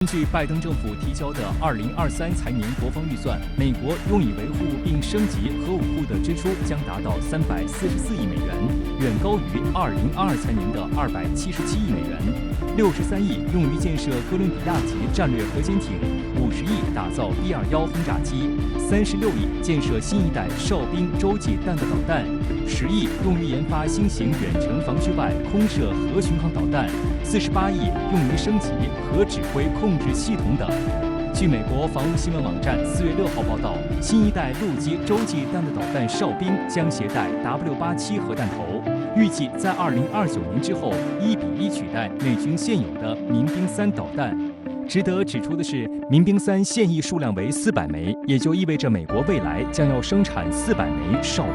根据拜登政府提交的2023财年国防预算，美国用以维护并升级核武库的支出将达到344亿美元，远高于2022财年的277亿美元。63亿用于建设哥伦比亚级战略核潜艇，50亿打造B-21轰炸机，36亿建设新一代哨兵洲际弹道导弹，10亿用于研发新型远程防区外空射核巡航导弹，48亿用于升级核指挥控制系统等。据美国防务新闻网站4月6号报道，新一代陆基洲际弹道导弹哨兵将携带 W87核弹头，预计在2029年之后1比1取代美军现有的民兵3导弹。值得指出的是，民兵3现役数量为400枚，也就意味着美国未来将要生产400枚哨兵。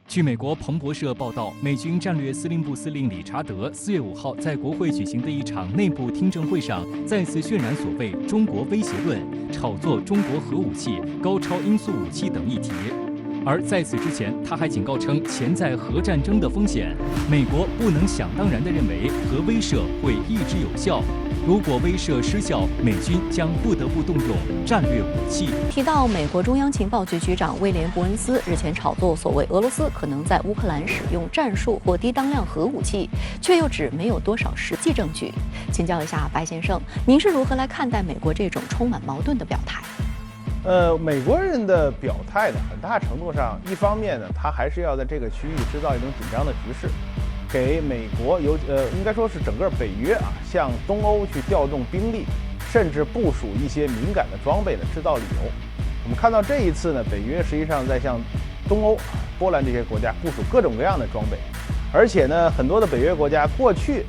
据美国彭博社报道，美军战略司令部司令理查德4月5号在国会举行的一场内部听证会上，再次渲染所谓“中国威胁论”，炒作中国核武器、高超音速武器等议题。而在此之前，他还警告称潜在核战争的风险，美国不能想当然地认为核威慑会一直有效。如果威慑失效，美军将不得不动用战略武器。提到美国中央情报局局长威廉·伯恩斯日前炒作所谓俄罗斯可能在乌克兰使用战术或低当量核武器，却又指没有多少实际证据。请教一下白先生，您是如何来看待美国这种充满矛盾的表态？美国人的表态呢，很大程度上，一方面呢，他还是要在这个区域制造一种紧张的局势，给美国应该说是整个北约啊，向东欧去调动兵力，甚至部署一些敏感的装备的制造理由。我们看到这一次呢，北约实际上在向东欧、波兰这些国家部署各种各样的装备，而且呢，很多的北约国家过去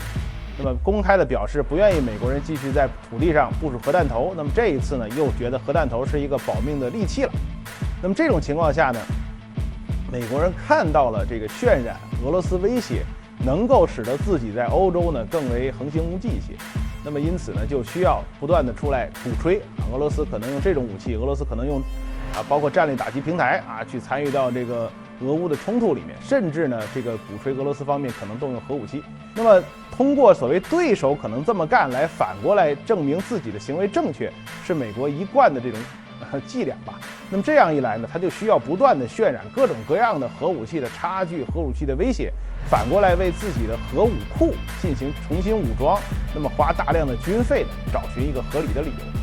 那么公开的表示不愿意美国人继续在土地上部署核弹头，那么这一次呢，又觉得核弹头是一个保命的利器了。那么这种情况下呢，美国人看到了这个渲染俄罗斯威胁能够使得自己在欧洲呢更为横行无忌一些，那么因此呢，就需要不断的出来鼓吹俄罗斯可能用这种武器，俄罗斯可能用包括战略打击平台去参与到这个俄乌的冲突里面，甚至呢这个鼓吹俄罗斯方面可能动用核武器。那么通过所谓对手可能这么干来反过来证明自己的行为正确，是美国一贯的这种伎俩吧。那么这样一来呢，他就需要不断的渲染各种各样的核武器的差距、核武器的威胁，反过来为自己的核武库进行重新武装，那么花大量的军费呢，找寻一个合理的理由。